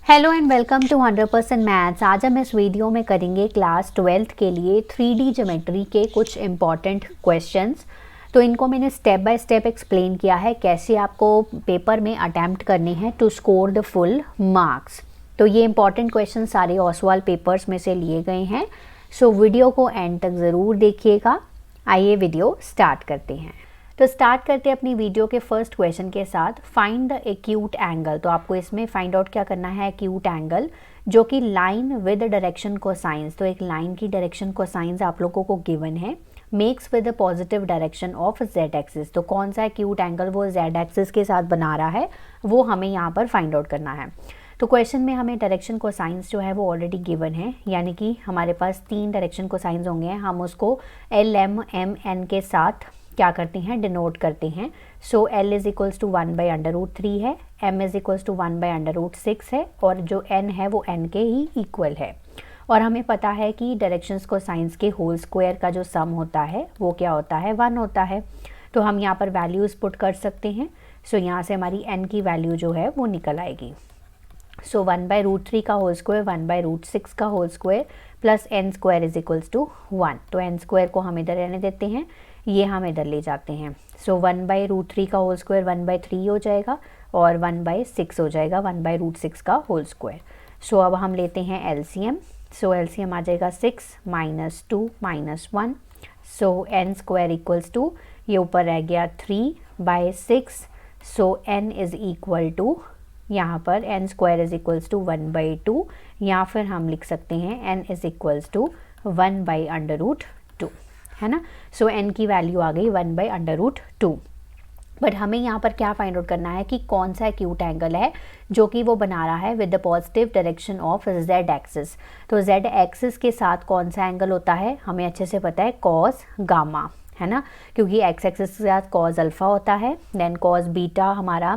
Hello and welcome to 100% maths. आज हम इस वीडियो में करेंगे क्लास 12th के लिए 3D ज्योमेट्री के कुछ इम्पॉर्टेंट क्वेश्चंस। तो इनको मैंने स्टेप बाय स्टेप एक्सप्लेन किया है कैसे आपको पेपर में अटैम्प्ट करने हैं to score the full marks. तो ये इंपॉर्टेंट क्वेश्चन सारे ओसवाल पेपर्स में से लिए गए हैं। सो वीडियो को एंड तक ज़रूर देखिएगा। आइए वीडियो स्टार्ट करते हैं। तो स्टार्ट करते हैं अपनी वीडियो के फर्स्ट क्वेश्चन के साथ, फाइंड द एक्यूट एंगल। तो आपको इसमें फाइंड आउट क्या करना है, एक्यूट एंगल जो कि लाइन विद डायरेक्शन कोसाइंस। तो एक लाइन की डायरेक्शन कोसाइंस आप लोगों को गिवन है, makes with the positive direction of Z axis. तो कौन सा एक्यूट एंगल वो जेड एक्सिस के साथ बना रहा है वो हमें यहाँ पर फाइंड आउट करना है। तो क्वेश्चन में हमें डायरेक्शन कोसाइंस जो है वो ऑलरेडी गिवन है, यानी कि हमारे पास 3 डायरेक्शन कोसाइंस होंगे। हम उसको एल एम एम एन के साथ क्या करते हैं, डिनोट करते हैं। So L is equals to 1/√3 है, एम इज इक्वल्स टू 1/√6 है, और जो एन है वो एन के ही इक्वल है। और हमें पता है कि डायरेक्शंस को साइंस के होल स्क्वायर का जो सम होता है वो क्या होता है, 1 होता है। तो हम यहाँ पर वैल्यूज़ पुट कर सकते हैं। सो यहाँ से हमारी एन की वैल्यू जो है वो निकल आएगी। सो 1/√3 का होल स्क्वायर 1/√6 का whole square plus n square is equals to 1। तो एन स्क्वायर को हम इधर रहने देते हैं, ये हम इधर ले जाते हैं। सो 1/√3 का होल स्क्वायर 1/3 हो जाएगा और 1/6 हो जाएगा 1/√6 का होल स्क्वायर। सो अब हम लेते हैं एलसीएम। सो एलसीएम आ जाएगा 6 - 2 - 1। So n square equals to, ये ऊपर रह गया 3/6। So n is equal to, यहाँ पर n square is equals to 1/2, या फिर हम लिख सकते हैं एन इज इक्वल्स टू 1/√2, है ना। सो एन की वैल्यू आ गई 1/√2। बट हमें यहाँ पर क्या फाइंड आउट करना है कि कौन सा एक्यूट एंगल है जो कि वो बना रहा है with the positive direction of Z axis. तो जेड एक्सिस के साथ कौन सा एंगल होता है हमें अच्छे से पता है, कॉस गामा, है ना, क्योंकि एक्स एक्सिस के साथ कॉस अल्फ़ा होता है, देन कॉस बीटा हमारा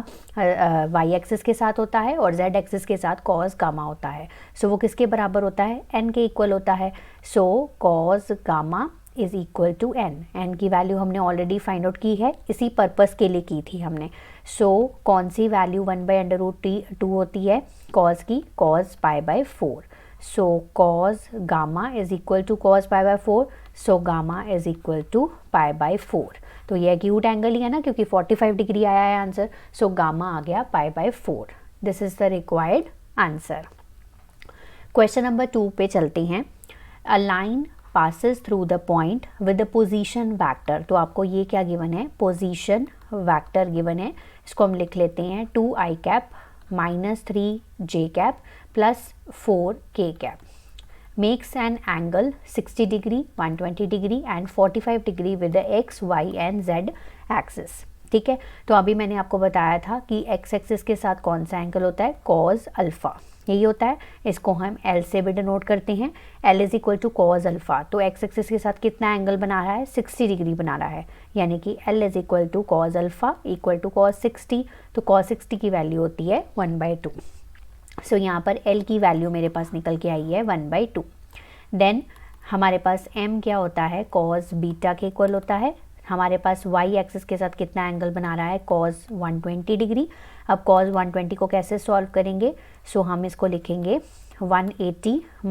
वाई एक्सिस के साथ होता है, और जेड एक्सिस के साथ कॉस गामा होता है। सो वो किसके बराबर होता है, एन के इक्वल होता है। So cos gamma is equal to n. N की वैल्यू हमने ऑलरेडी फाइंड आउट की है, इसी पर्पस के लिए की थी हमने। सो कौन सी वैल्यू 1/√2 होती है कॉस की, cos π/4। So cos gamma is equal to cos π/4। So gamma is equal to π/4। तो ये एक्यूट एंगल ही है ना, क्योंकि 45 डिग्री आया है आंसर। सो गामा आ गया π/4। This is the required answer. Question number 2 पे चलते हैं। A line passes through the point with the position vector। तो आपको ये क्या गिवन है, पोजीशन वेक्टर गिवन है। इसको हम लिख लेते हैं 2i cap -3j cap plus 4k cap makes an angle 60 degree 120 degree and 45 degree with the x, y and z axis. ठीक है, तो अभी मैंने आपको बताया था कि x एक्सिस के साथ कौन सा एंगल होता है, कॉस अल्फ़ा, यही होता है। इसको हम L से भी डिनोट करते हैं, L is equal to cos alpha. तो x एक्सिस के साथ कितना एंगल बना रहा है, 60 डिग्री बना रहा है, यानी कि L is equal to cos alpha equal to cos 60। तो कॉस 60 की वैल्यू होती है 1/2। सो यहाँ पर L की वैल्यू मेरे पास निकल के आई है 1/2। देन हमारे पास M क्या होता है, कॉस बीटा के इक्वल होता है। हमारे पास y एक्सिस के साथ कितना एंगल बना रहा है, कॉस 120 डिग्री। अब कॉस 120 को कैसे सॉल्व करेंगे, सो हम इसको लिखेंगे 180 -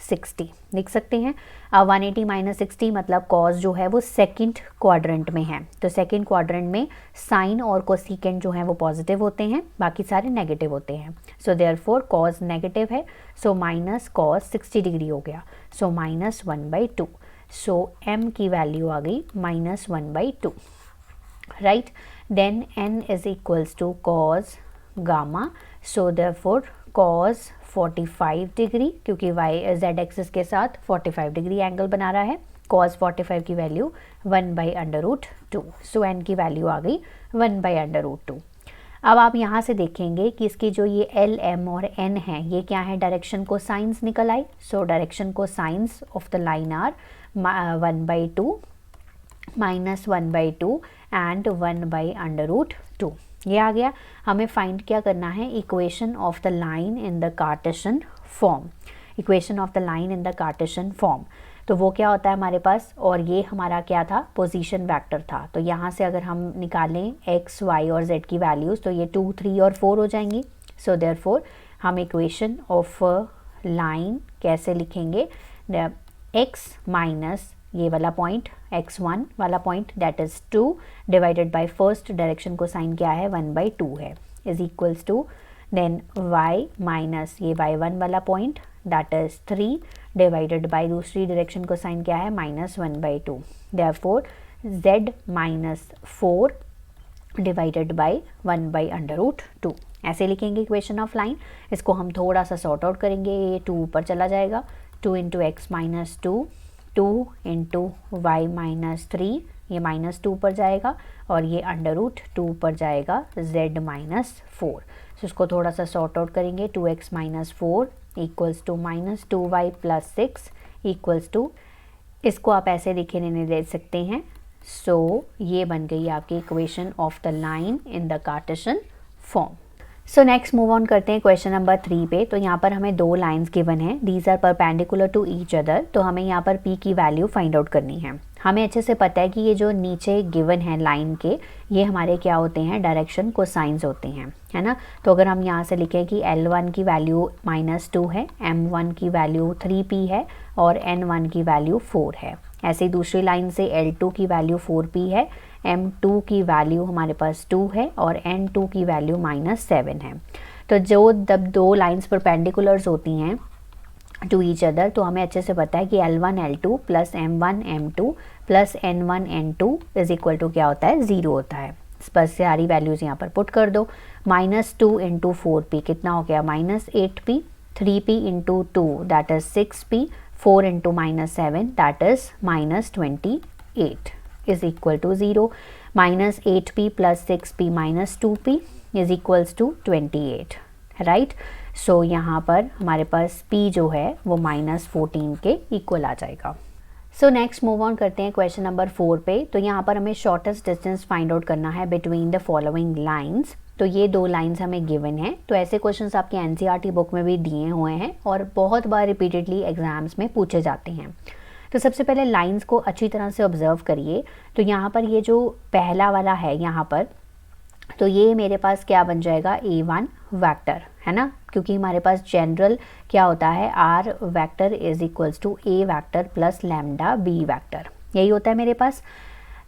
60 लिख सकते हैं। अब 180 - 60 मतलब कॉस जो है वो सेकंड क्वाड्रेंट में है। तो सेकंड क्वाड्रेंट में साइन और कोसेकेंट जो है वो पॉजिटिव होते हैं, बाकी सारे नेगेटिव होते हैं। सो देयरफॉर कॉस नेगेटिव है, सो माइनस कॉस 60 डिग्री हो गया, सो -1/2। सो m की वैल्यू आ गई -1/2, right. Then n is equals to cos gamma. So therefore cos 45 degree, क्योंकि y z एक्सिस के साथ 45 डिग्री एंगल बना रहा है। कॉस 45 की वैल्यू 1/√2। सो n की वैल्यू आ गई 1/√2। अब आप यहाँ से देखेंगे कि इसकी जो ये L, M और N है ये क्या है, डायरेक्शन को साइंस निकल आई। So direction cosines of the line are 1/2 -1/2 and 1/√2। ये आ गया। हमें फाइंड क्या करना है, equation of the line in the Cartesian form. Equation of the line in the Cartesian form, तो वो क्या होता है हमारे पास, और ये हमारा क्या था, पोजीशन वेक्टर था। तो यहाँ से अगर हम निकालें x, y और z की वैल्यूज़ तो ये 2, 3 और 4 हो जाएंगी। सो देयरफॉर हम इक्वेशन ऑफ लाइन कैसे लिखेंगे, x माइनस ये वाला पॉइंट x1 वाला point that is 2 divided by first direction cosine क्या है 1/2 है is equals to then y minus ये y1 वाला point that is 3 divided by दूसरी डायरेक्शन को साइन क्या है -1/2 therefore z minus 4 divided bye 1/√2 ऐसे लिखेंगे इक्वेशन ऑफ लाइन। इसको हम थोड़ा सा सॉर्ट आउट करेंगे, ये 2 ऊपर चला जाएगा, 2 into x minus 2, 2 into y minus 3, ये -2 ऊपर जाएगा और ये √2 ऊपर जाएगा z माइनस 4। सो इसको थोड़ा सा सॉर्ट आउट करेंगे, 2x minus 4 equals to -2y plus 6 equals to, इसको आप ऐसे लिखने दे सकते हैं। सो ये बन गई आपकी equation of the line in the Cartesian form. So next move on करते हैं क्वेश्चन नंबर 3 पे। तो यहाँ पर हमें 2 लाइंस गिवन हैं, these are perpendicular to each other. तो हमें यहाँ पर p की वैल्यू फाइंड आउट करनी है। हमें अच्छे से पता है कि ये जो नीचे गिवन है लाइन के, ये हमारे क्या होते हैं, डायरेक्शन कोसाइंस होते हैं, है ना। तो अगर हम यहाँ से लिखें कि L1 की वैल्यू -2 है, M1 की वैल्यू 3p है और N1 की वैल्यू 4 है। ऐसे ही दूसरी लाइन से L2 की वैल्यू 4p है, M2 की वैल्यू हमारे पास 2 है और N2 की वैल्यू -7 है। तो जो जब 2 लाइंस परपेंडिकुलर्स होती हैं टू ईच अदर, तो हमें अच्छे से पता है कि L1 L2 plus M1 M2 plus N1 N2 is equal to क्या होता है, 0 होता है। बस सारी वैल्यूज़ यहाँ पर पुट कर दो। -2 इंटू 4p कितना हो गया, -8p, 3p into 2 that is 6p, 4 into -7 that is -28 is equal to 0। -8p plus 6p minus 2p is equals to 28, right. So यहाँ पर हमारे पास p जो है वो -14 के इक्वल आ जाएगा। सो नेक्स्ट मूव ऑन करते हैं क्वेश्चन नंबर 4 पे। तो यहाँ पर हमें शॉर्टेस्ट डिस्टेंस फाइंड आउट करना है बिटवीन द फॉलोइंग लाइंस। तो ये 2 लाइंस हमें गिवन है। तो ऐसे क्वेश्चंस आपके एनसीईआरटी बुक में भी दिए हुए हैं और बहुत बार रिपीटेडली एग्जाम्स में पूछे जाते हैं। तो सबसे पहले लाइंस को अच्छी तरह से ऑब्जर्व करिए। तो यहाँ पर ये जो पहला वाला है यहाँ पर, तो ये मेरे पास क्या बन जाएगा, A1 वेक्टर, है ना, क्योंकि हमारे पास जनरल क्या होता है, R vector is equals to A vector plus lambda B vector, यही होता है मेरे पास।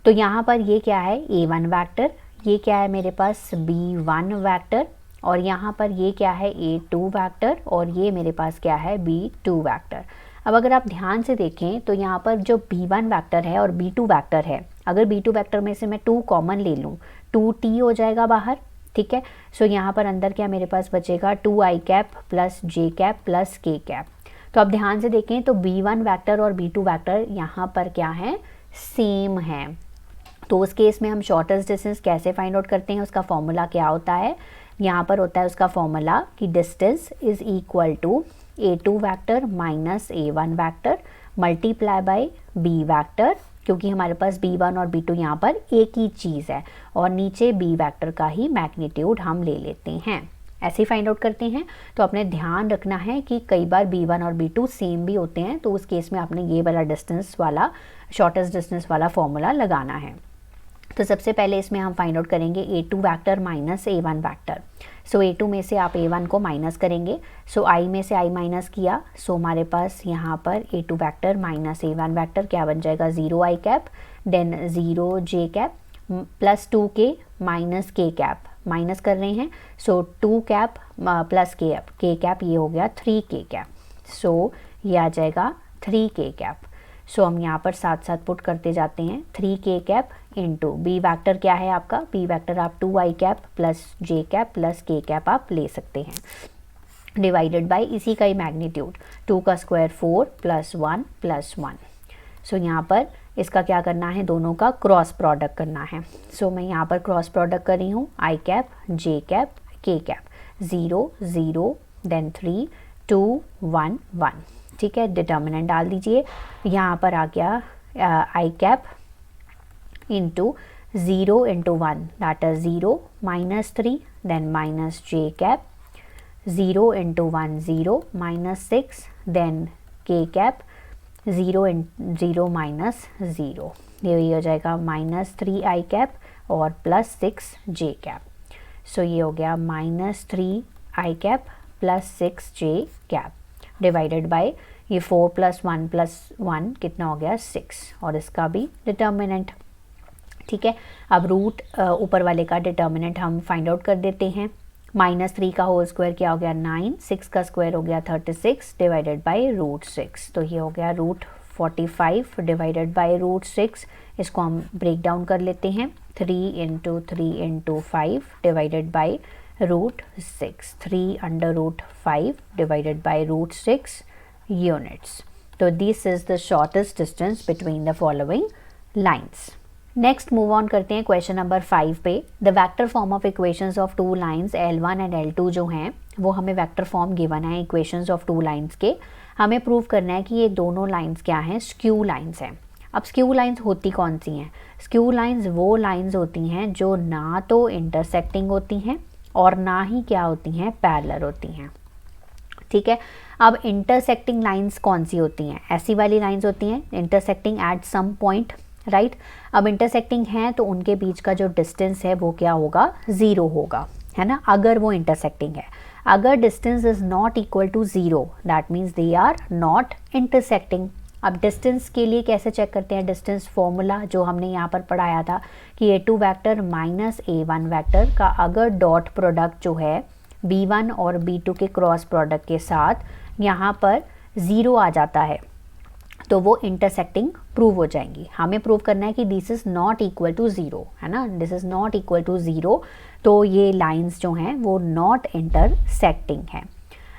तो यहाँ पर ये क्या है, A1 वेक्टर, ये क्या है मेरे पास B1 वेक्टर, और यहाँ पर ये क्या है A2 वेक्टर, और ये मेरे पास क्या है B2 वेक्टर। अब अगर आप ध्यान से देखें तो यहाँ पर जो B1 वेक्टर है और B2 वेक्टर है, अगर B2 वेक्टर में से मैं 2 कॉमन ले लूँ, 2t हो जाएगा बाहर, ठीक है। सो यहाँ पर अंदर क्या मेरे पास बचेगा 2i cap plus j cap plus k cap. तो अब ध्यान से देखें तो B1 वेक्टर और B2 वेक्टर यहाँ पर क्या है, सेम है। तो उस केस में हम शॉर्टेस्ट डिस्टेंस कैसे फाइंड आउट करते हैं, उसका फॉर्मूला क्या होता है, यहाँ पर होता है उसका फॉर्मूला कि distance is equal to A2 vector minus A1 vector multiply by B vector, क्योंकि हमारे पास B1 और B2 यहाँ पर एक ही चीज़ है और नीचे B वेक्टर का ही मैग्नीट्यूड हम ले लेते हैं, ऐसे ही फाइंड आउट करते हैं। तो अपने ध्यान रखना है कि कई बार B1 और B2 सेम भी होते हैं, तो उस केस में आपने ये वाला डिस्टेंस वाला शॉर्टेस्ट डिस्टेंस वाला फॉर्मूला लगाना है। तो सबसे पहले इसमें हम फाइंड आउट करेंगे A2 vector minus A1 vector. सो A2 में से आप A1 को माइनस करेंगे, सो I में से I माइनस किया, सो हमारे पास यहाँ पर A2 vector minus A1 vector क्या बन जाएगा, 0i cap, then 0j cap plus 2k minus k cap, minus कर रहे हैं, so 2 cap plus k cap, ये हो गया 3k कैप, सो ये आ जाएगा 3k कैप। सो हम यहाँ पर साथ साथ पुट करते जाते हैं, 3k cap into B vector क्या है आपका, B वेक्टर आप 2i cap plus j cap plus k cap आप ले सकते हैं, डिवाइडेड बाय इसी का ही मैग्नीट्यूड, 2 का स्क्वायर 4 प्लस 1 प्लस 1। सो यहाँ पर इसका क्या करना है, दोनों का क्रॉस प्रोडक्ट करना है। सो मैं यहाँ पर क्रॉस प्रोडक्ट कर रही हूँ, i cap j cap k cap, 0 0 then 3 2 1 1, ठीक है। डिटर्मिनेंट डाल दीजिए, यहाँ पर आ गया i cap into 0 into 1 that is 0 minus 3 then minus j cap, 0 into 1 0 minus 6 then k cap, 0 minus 0, ये हो जाएगा माइनस 3i कैप और प्लस 6j कैप। सो ये हो गया minus 3i cap plus 6j cap divided by ये 4 + 1 + 1 कितना हो गया 6 और इसका भी डिटर्मिनेंट। ठीक है, अब रूट ऊपर वाले का डिटर्मिनेंट हम फाइंड आउट कर देते हैं। -3 का होल स्क्वायर क्या हो गया 9, 6 का स्क्वायर हो गया 36 डिवाइडेड बाय √6, तो ये हो गया √45 डिवाइडेड बाय √6। इसको हम ब्रेक डाउन कर लेते हैं, 3 × 3 × 5 divided by √6, 3/5 divided by √6 units. तो this is the shortest distance between the following lines. Next move on करते हैं क्वेश्चन नंबर 5 पे। The vector form of equations of two lines L1 and L2 जो हैं वो हमें वेक्टर फॉर्म गिवन है equations of two lines के। हमें प्रूव करना है कि ये दोनों लाइंस क्या हैं, स्क्यू लाइंस हैं। अब स्क्यू लाइंस होती कौन सी हैं? स्क्यू लाइंस वो लाइंस होती हैं जो ना तो इंटरसेक्टिंग होती हैं और ना ही क्या होती हैं, पैरेलल होती हैं। ठीक है, अब इंटरसेक्टिंग लाइंस कौन सी होती हैं? ऐसी वाली लाइंस होती हैं intersecting at some point, right. अब इंटरसेक्टिंग हैं तो उनके बीच का जो डिस्टेंस है वो क्या होगा, 0 होगा, है ना, अगर वो इंटरसेक्टिंग है। अगर distance is not equal to 0 that means they are not intersecting. अब डिस्टेंस के लिए कैसे चेक करते हैं? डिस्टेंस फॉर्मूला जो हमने यहाँ पर पढ़ाया था कि A2 vector minus A1 vector का अगर डॉट प्रोडक्ट जो है B1 और B2 के क्रॉस प्रोडक्ट के साथ यहाँ पर 0 आ जाता है तो वो इंटरसेक्टिंग प्रूव हो जाएंगी। हमें प्रूव करना है कि this is not equal to 0, है ना, this is not equal to 0, तो ये लाइंस जो हैं वो नॉट इंटरसेक्टिंग हैं।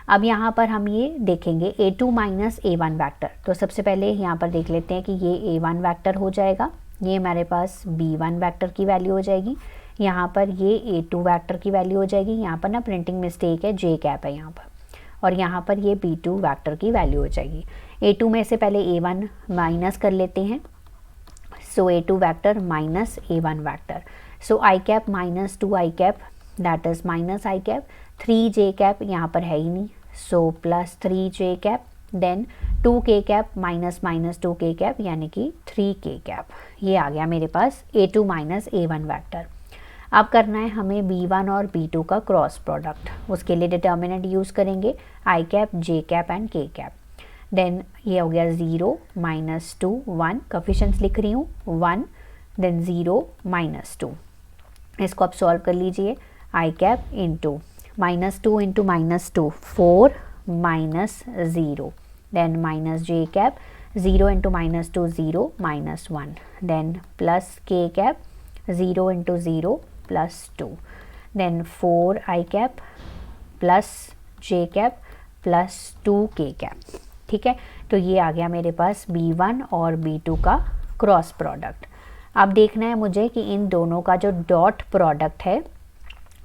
अब यहाँ पर हम ये देखेंगे A2 माइनस A1 वैक्टर। तो सबसे पहले यहाँ पर देख लेते हैं कि ये A1 वैक्टर हो जाएगा, ये हमारे पास B1 वैक्टर की वैल्यू हो जाएगी, यहाँ पर ये A2 वैक्टर की वैल्यू हो जाएगी, यहाँ पर ना प्रिंटिंग मिस्टेक है, J कैप है यहाँ पर, और यहाँ पर ये B2 वैक्टर की वैल्यू हो जाएगी। A2 में से पहले A1 माइनस कर लेते हैं, so A2 vector minus A1 vector, so I cap minus 2I cap that is minus I cap, 3J cap यहाँ पर है ही नहीं, so plus 3J cap, then 2K cap minus 2K cap यानी कि 3K कैप। ये आ गया मेरे पास A2 माइनस A1 वैक्टर। अब करना है हमें B1 और B2 का क्रॉस प्रोडक्ट, उसके लिए डिटर्मिनेंट यूज़ करेंगे I cap, J cap and K cap. Then ये हो गया 0 -2 1, कोफिशिएंट्स लिख रही हूँ 1, देन 0 -2, इसको आप सॉल्व कर लीजिए। I cap into -2 into -2 4 -0, then -J cap 0 into -2 0 -1, then plus K cap 0 into 0 +2, then 4I cap plus J cap plus 2K cap. ठीक है, तो ये आ गया मेरे पास B1 और B2 का क्रॉस प्रोडक्ट। अब देखना है मुझे कि इन दोनों का जो डॉट प्रोडक्ट है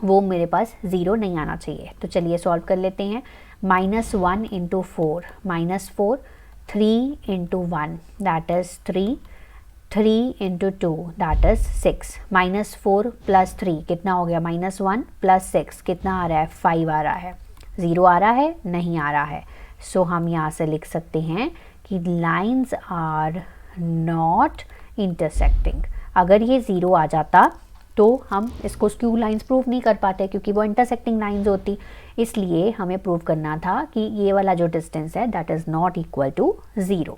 वो मेरे पास 0 नहीं आना चाहिए। तो चलिए सॉल्व कर लेते हैं। -1 into 4 -4, 3 into 1 that is 3, 3 into 2 that is 6, -4 + 3 कितना हो गया, -1 + 6 कितना आ रहा है, 5 आ रहा है। 0 आ रहा है, नहीं आ रहा है, सो हम यहाँ से लिख सकते हैं कि लाइंस आर नॉट इंटरसेक्टिंग। अगर ये 0 आ जाता तो हम इसको स्क्यू लाइंस प्रूव नहीं कर पाते क्योंकि वो इंटरसेक्टिंग लाइंस होती, इसलिए हमें प्रूव करना था कि ये वाला जो डिस्टेंस है that is not equal to 0।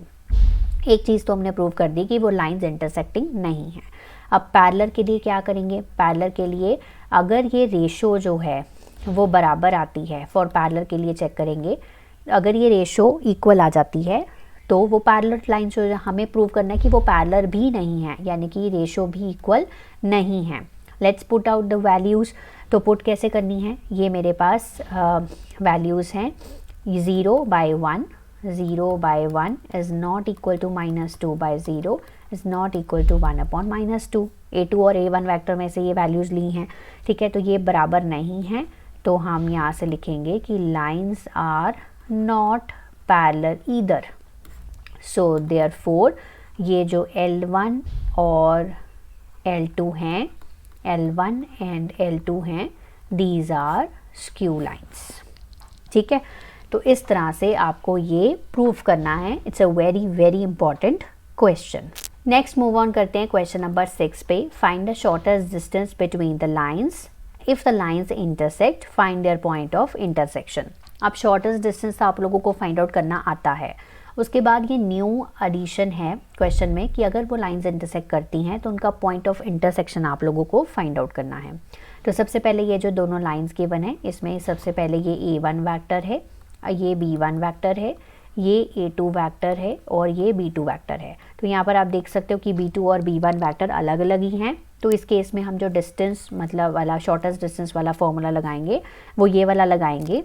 एक चीज़ तो हमने प्रूव कर दी कि वो लाइंस इंटरसेक्टिंग नहीं है। अब पैरेलल के लिए क्या करेंगे? पैरेलल के लिए अगर ये रेशो जो है वो बराबर आती है, फॉर पैरेलल के लिए चेक करेंगे, अगर ये रेशो इक्वल आ जाती है तो वो पैरेलल लाइन जो हमें प्रूव करना है कि वो पैरेलल भी नहीं है, यानी कि रेशो भी इक्वल नहीं है। Let's put out the values. तो पुट कैसे करनी है? ये मेरे पास वैल्यूज़ हैं 0/1, 0/1 is not equal to -2/0 is not equal to 1/-2। A2 और A1 वेक्टर में से ये वैल्यूज़ ली हैं, ठीक है, तो ये बराबर नहीं हैं, तो हम यहाँ से लिखेंगे कि lines are not parallel either. So therefore ये जो L1 और L2 हैं, L1 एंड L2 हैं, दीज आर स्क्यू लाइन्स। ठीक है, तो इस तरह से आपको ये प्रूव करना है। It's a very very important question. Next move on करते हैं क्वेश्चन नंबर 6 पे। Find the shortest distance between the lines. If the lines intersect find their point of intersection. अब शॉर्टेस्ट डिस्टेंस आप लोगों को फाइंड आउट करना आता है। उसके बाद ये न्यू एडिशन है क्वेश्चन में कि अगर वो लाइंस इंटरसेक्ट करती हैं तो उनका पॉइंट ऑफ इंटरसेक्शन आप लोगों को फाइंड आउट करना है। तो सबसे पहले ये जो दोनों लाइंस गिवन है इसमें सबसे पहले ये A1 वेक्टर है, ये B1 वेक्टर है, ये A2 वेक्टर है और ये B2 वेक्टर है। तो यहाँ पर आप देख सकते हो कि B2 और B1 वेक्टर अलग अलग ही हैं। तो इस केस में हम जो डिस्टेंस मतलब वाला शॉर्टेस्ट डिस्टेंस वाला फॉर्मूला लगाएंगे वो ये वाला लगाएंगे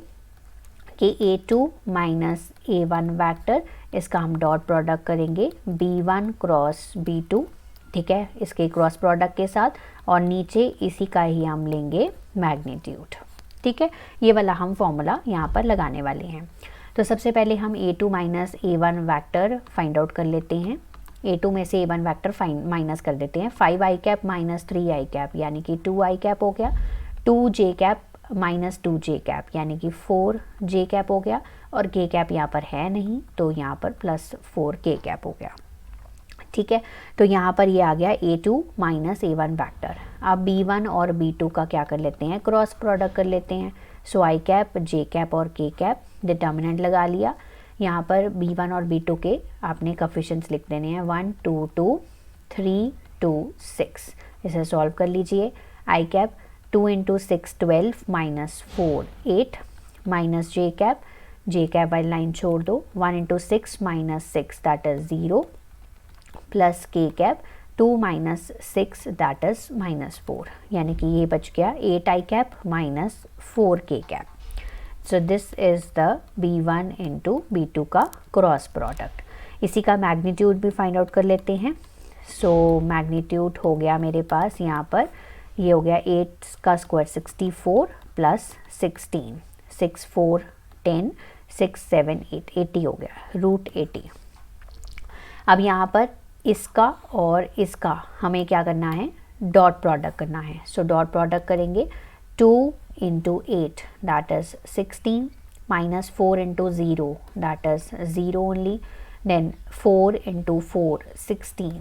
कि A2 माइनस A1 वेक्टर, इसका हम डॉट प्रोडक्ट करेंगे B1 क्रॉस B2, ठीक है, इसके क्रॉस प्रोडक्ट के साथ, और नीचे इसी का ही हम लेंगे मैग्नीट्यूड, ठीक है। ये वाला हम फॉर्मूला यहाँ पर लगाने वाले हैं। तो सबसे पहले हम A2 minus A1 vector find out कर लेते हैं। A2 में से A1 वेक्टर माइनस कर देते हैं। 5i cap minus 3i cap यानी कि 2i कैप हो गया, 2j cap minus 2j cap यानी कि 4j कैप हो गया, और k कैप यहाँ पर है नहीं तो यहाँ पर प्लस 4k कैप हो गया, ठीक है। तो यहाँ पर ये आ गया A2 माइनस A1 वेक्टर। अब B1 और B2 का क्या कर लेते हैं, क्रॉस प्रोडक्ट कर लेते हैं। सो i कैप, j कैप और k कैप, डिटर्मिनेंट लगा लिया। यहाँ पर B1 और B2 के आपने कोफिशिएंट्स लिख देने हैं 1 2 2 3 2 6। इसे सॉल्व कर लीजिए। i cap 2 into 6 12 minus 4 8 minus j cap वाली लाइन छोड़ दो, 1 into 6 minus 6 that is 0 plus k cap 2 minus 6 that is minus 4 यानी कि ये बच गया 8i cap minus 4k cap. So this is the B1 into B2 का cross product. इसी का मैग्नीट्यूड भी फाइंड आउट कर लेते हैं। सो मैग्नीट्यूड हो गया मेरे पास यहाँ पर, ये हो गया 8 का स्क्वायर 64 प्लस 16, 6 4 10 6 7 8 80 हो गया, रूट 80। अब यहाँ पर इसका और इसका हमें क्या करना है, डॉट प्रोडक्ट करना है। सो डॉट प्रोडक्ट करेंगे 2 into 8 that is 16 minus 4 into 0 that is 0 only, then 4 into 4 16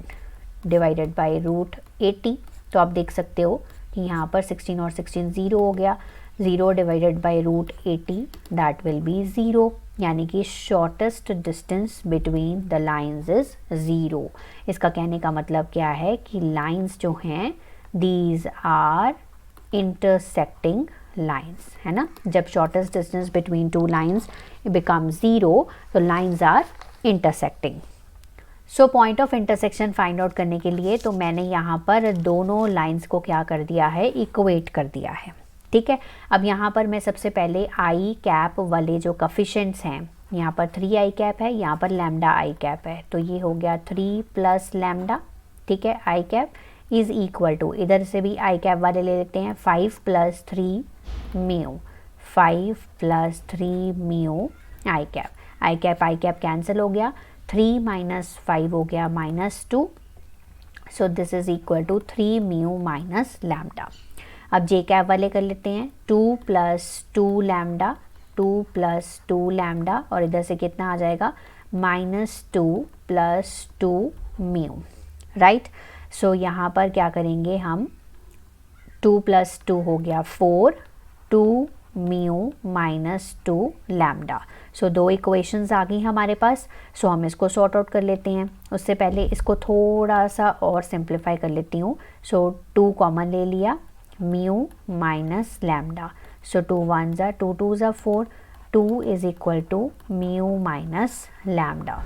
divided by root 80। तो आप देख सकते हो कि यहाँ पर 16 और 16 0 हो गया, 0 divided by root 80 that will be 0 यानी कि shortest distance between the lines is 0। इसका कहने का मतलब क्या है कि lines जो हैं these are intersecting lines, है ना। जब shortest distance between two lines becomes 0 तो lines are intersecting। So point of intersection find out करने के लिए तो मैंने यहाँ पर दोनों लाइंस को क्या कर दिया है, इक्वेट कर दिया है, ठीक है। अब यहाँ पर मैं सबसे पहले i कैप वाले जो कोफिशिएंट्स हैं, यहाँ पर 3i कैप है, यहाँ पर लैम्डा i कैप है, तो ये हो गया 3 प्लस लैम्डा, ठीक है। i cap is equal to, इधर से भी i कैप वाले ले लेते हैं, 5 plus 3 mu, 5 plus 3 mu i cap cancel हो गया, 3 माइनस 5 हो गया -2। So this is equal to 3 mu minus lambda. अब j कैप वाले कर लेते हैं, 2 प्लस 2 लैम्डा, 2 प्लस 2 लैम्डा, और इधर से कितना आ जाएगा -2 प्लस 2 म्यू, राइट। सो यहाँ पर क्या करेंगे हम, 2 प्लस 2 हो गया 4, 2 म्यू माइनस 2 लैम्डा। सो दो इक्वेशंस आ गई हमारे पास। सो हम इसको सॉर्ट आउट कर लेते हैं। उससे पहले इसको थोड़ा सा और सिंप्लीफाई कर लेती हूँ। सो 2 कॉमन ले लिया, म्यू माइनस लैम्डा। सो 2 1 ज़ा 2 2 ज़ा 4, 2 is equal to mu minus lambda.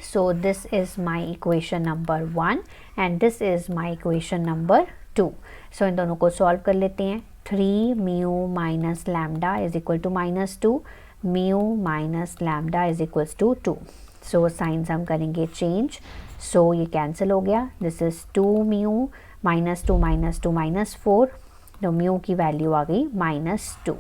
So this is my equation number 1 and this is my equation number 2. So इन दोनों को सॉल्व कर लेते हैं। 3 mu minus lambda is equal to -2, mu minus lambda is equals to 2। So since हम करेंगे change, सो ये cancel हो गया। दिस इज 2 म्यू -2 -4, तो म्यू की वैल्यू आ गई -2।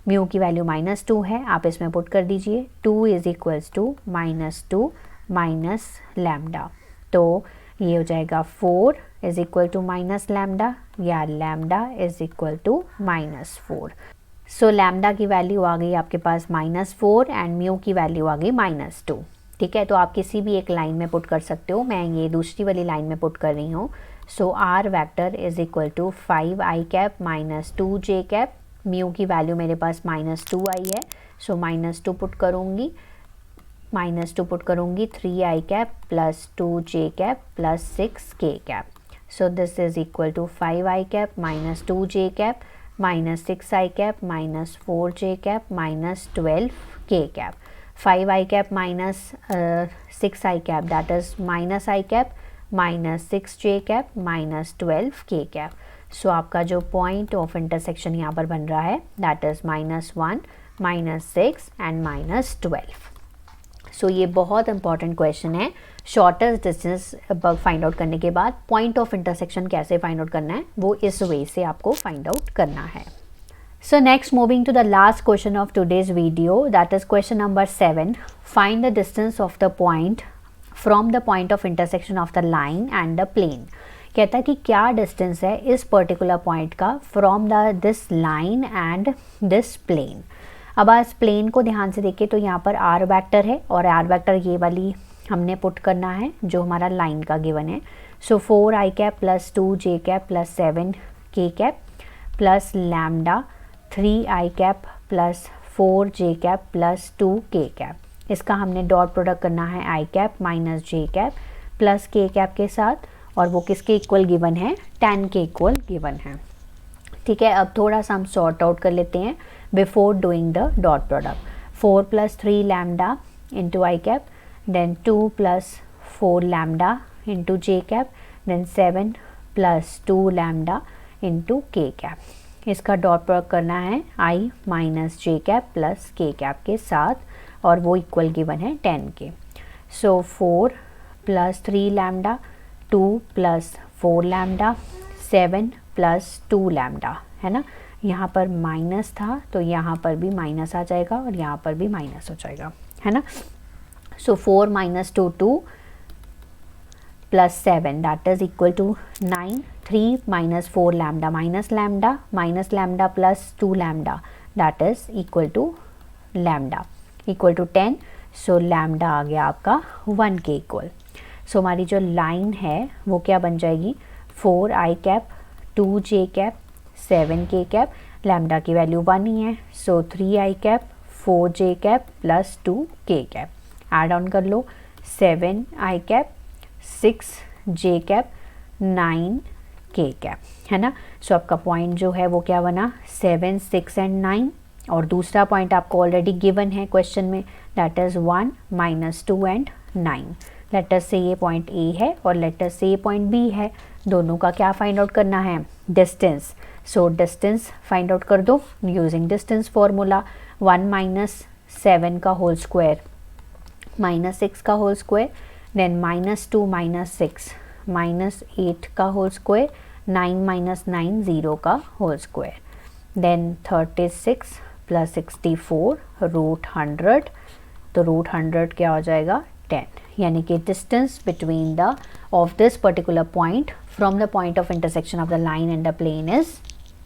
म्यू की वैल्यू -2 है, आप इसमें पुट कर दीजिए। 2 is equals to -2 minus lambda, तो ये हो जाएगा 4 is equal to minus lambda, या lambda is equal to -4। So lambda की वैल्यू आ गई आपके पास -4 एंड म्यू की वैल्यू आ गई -2, ठीक है। तो आप किसी भी एक लाइन में पुट कर सकते हो, मैं ये दूसरी वाली लाइन में पुट कर रही हूँ। So r vector is equal to 5i cap -2j cap mu की वैल्यू मेरे पास -2 आई है, सो -2 पुट करूँगी, -2 पुट करूँगी 3i cap plus 2j cap plus 6k cap. So this is equal to 5i cap minus 2j cap minus 6i cap minus 4j cap minus 12k cap. 5i cap minus 6i cap, that is minus i cap minus 6j cap minus 12k cap. So आपका जो point of intersection यहाँ पर बन रहा है that is -1, -6 and -12. सो ये बहुत important question है. शॉर्टेस्ट डिस्टेंस फाइंड आउट करने के बाद पॉइंट ऑफ इंटरसेक्शन कैसे फाइंड आउट करना है वो इस वे से आपको फाइंड आउट करना है. So next moving to the last question of today's video, that is question number 7. Find the distance of the point from the point of intersection of the line and the plane. कहता है कि क्या distance है इस particular point का from the this line and this plane. अब आज plane को ध्यान से देखें तो यहाँ पर आर वेक्टर है और आर वेक्टर ये वाली हमने पुट करना है जो हमारा लाइन का गिवन है. सो 4i cap plus 2j cap plus 7k cap plus lambda 3i cap plus 4j cap plus 2k cap. इसका हमने डॉट प्रोडक्ट करना है i cap minus j cap plus k cap के साथ, और वो किसके इक्वल गिवन है, 10 के इक्वल गिवन है. ठीक है, अब थोड़ा सा हम सॉर्ट आउट कर लेते हैं before doing the dot product. 4 plus 3 lambda into I cap, then 2 plus 4 lambda into J cap, then 7 plus 2 lambda into K cap. इसका डॉट प्रोडक्ट करना है I minus J cap plus K cap के साथ, और वो equal given है 10 के. So 4 plus 3 lambda, 2 plus 4 lambda, 7 plus 2 lambda, है ना. यहाँ पर माइनस था तो यहाँ पर भी माइनस आ जाएगा और यहाँ पर भी माइनस हो जाएगा, है ना. So 4 minus 2 2 plus 7 that is equal to 9. 3 minus 4 lambda minus lambda plus 2 lambda that is equal to lambda equal to 10. So lambda आ गया आपका 1 के इक्वल. सो हमारी जो लाइन है वो क्या बन जाएगी, 4i cap 2j cap 7k cap, lambda की वैल्यू 1 ही है. सो 3i cap 4j cap plus 2k cap. Add on कर लो 7i cap 6j cap 9k cap, है ना. सो आपका पॉइंट जो है वो क्या बना, 7 6 एंड 9, और दूसरा पॉइंट आपको ऑलरेडी गिवन है क्वेश्चन में, that is 1 minus 2 and 9. Later से ये पॉइंट ए है और लेटर से ये पॉइंट बी है. दोनों का क्या फाइंड आउट करना है, distance. So distance find out कर दो यूजिंग डिस्टेंस फॉर्मूला. 1 माइनस 7 का होल स्क्वायर माइनस 6 का whole square, then minus 2 minus 6 minus 8 का होल स्क्वायर, 9 माइनस 9 0 का whole square, then 36 plus 64 root 100. तो रूट 100 क्या हो जाएगा, 10. यानी कि distance between the of this particular point from the point of intersection of the line and the plane is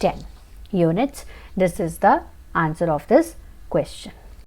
10 units. This is the answer of this question.